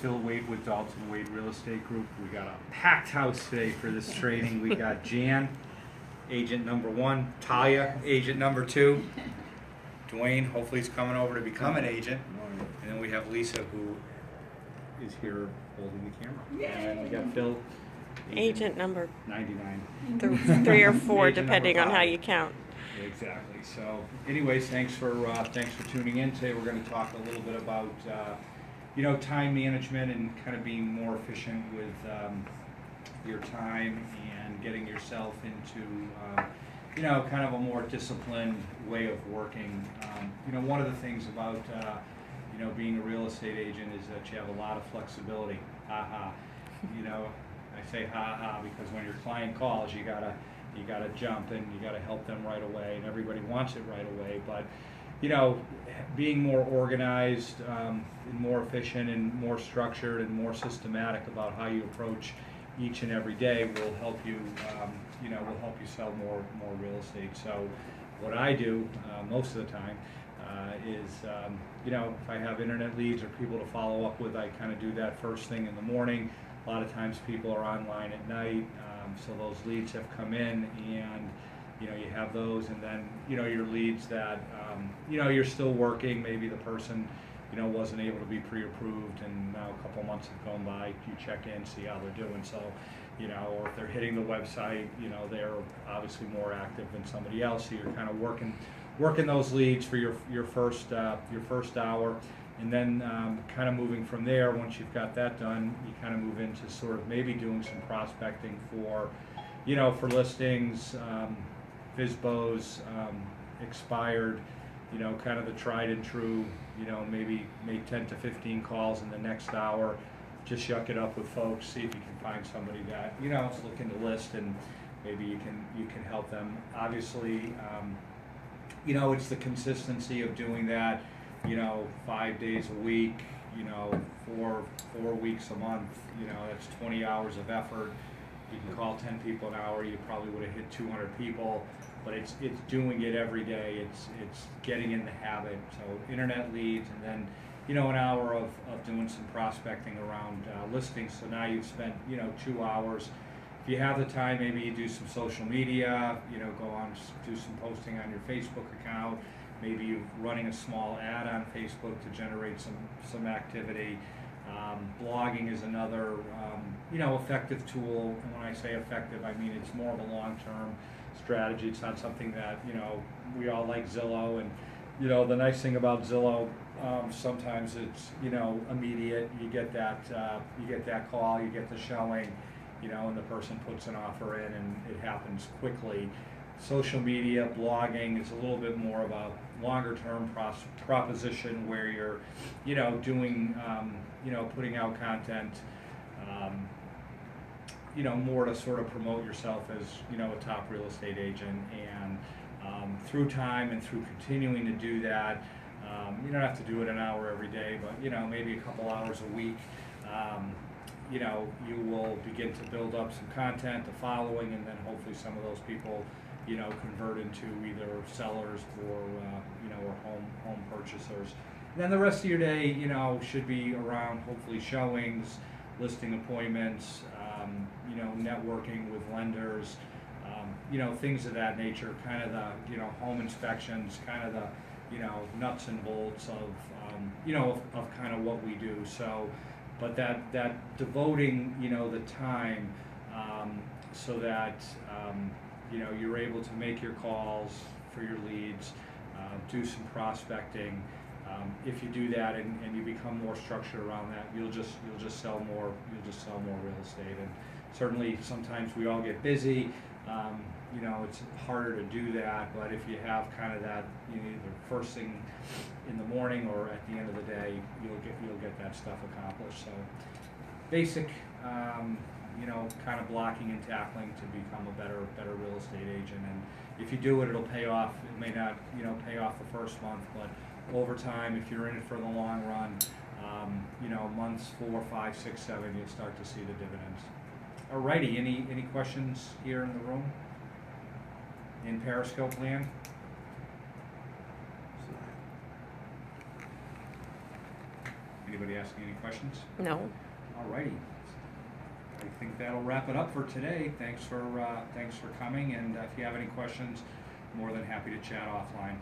Phil Wade with Dalton Wade Real Estate Group. We got a packed house today for this training. We got Jan, agent number 1, Talia, agent number 2, Dwayne, hopefully he's coming over to become an agent, and then we have Lisa, who is here holding the camera. And then we got Phil, Agent number 99. 3 or 4, Agent depending number on how 5. you count. Exactly. So, anyways, thanks for tuning in today. We're going to talk a little bit about time management and kind of being more efficient with your time and getting yourself into kind of a more disciplined way of working. One of the things about being a real estate agent is that you have a lot of flexibility. Ha ha. I say ha ha because when your client calls, you gotta jump and you gotta help them right away, and everybody wants it right away. But being more organized, and more efficient, and more structured, and more systematic about how you approach each and every day will help you, sell more real estate. So, what I do most of the time is, if I have internet leads or people to follow up with, I kind of do that first thing in the morning. A lot of times people are online at night, so those leads have come in, and you have those, and then your leads that you're still working. Maybe the person wasn't able to be pre-approved, and now a couple months have gone by. You check in, see how they're doing. So or if they're hitting the website, they're obviously more active than somebody else. So you're kind of working those leads for your first hour. And then kind of moving from there, once you've got that done, you kind of move into sort of maybe doing some prospecting for listings, FSBOs, expired, kind of the tried and true, maybe make 10 to 15 calls in the next hour, just yuck it up with folks, see if you can find somebody that, is looking to list, and maybe you can help them. Obviously, it's the consistency of doing that. 5 days a week, 4 weeks a month, that's 20 hours of effort. You can call 10 people an hour, you probably would have hit 200 people, but it's doing it every day, it's getting in the habit. So internet leads, and then, an hour of doing some prospecting around listings. So now you've spent, 2 hours. If you have the time, maybe you do some social media, go on, do some posting on your Facebook account. Maybe you're running a small ad on Facebook to generate some activity. Blogging is another, effective tool. And when I say effective, I mean it's more of a long-term strategy. It's not something that, we all like Zillow. And, the nice thing about Zillow, sometimes it's, immediate. You get that call, you get the showing, and the person puts an offer in, and it happens quickly. Social media, blogging is a little bit more of a longer term proposition where you're, doing, putting out content, more to sort of promote yourself as, a top real estate agent. And through time and through continuing to do that, you don't have to do it an hour every day, but, maybe a couple hours a week, you will begin to build up some content, a following, and then hopefully some of those people convert into either sellers or or home purchasers. And then the rest of your day, should be around hopefully showings, listing appointments, networking with lenders, things of that nature. Kind of the home inspections, kind of the nuts and bolts of kind of what we do. So, but that devoting the time so that you're able to make your calls for your leads, do some prospecting. If you do that and you become more structured around that, you'll just sell more real estate. And certainly sometimes we all get busy. It's harder to do that, but if you have kind of that, either first thing in the morning or at the end of the day, you'll get that stuff accomplished. So basic, kind of blocking and tackling to become a better real estate agent. And if you do it, it'll pay off. It may not, pay off the first month, but over time, if you're in it for the long run, months 4, 5, 6, 7, you'll start to see the dividends. Alrighty, any questions here in the room? In Periscope land? Anybody asking any questions? No. All righty. I think that'll wrap it up for today. Thanks for coming, and if you have any questions, more than happy to chat offline.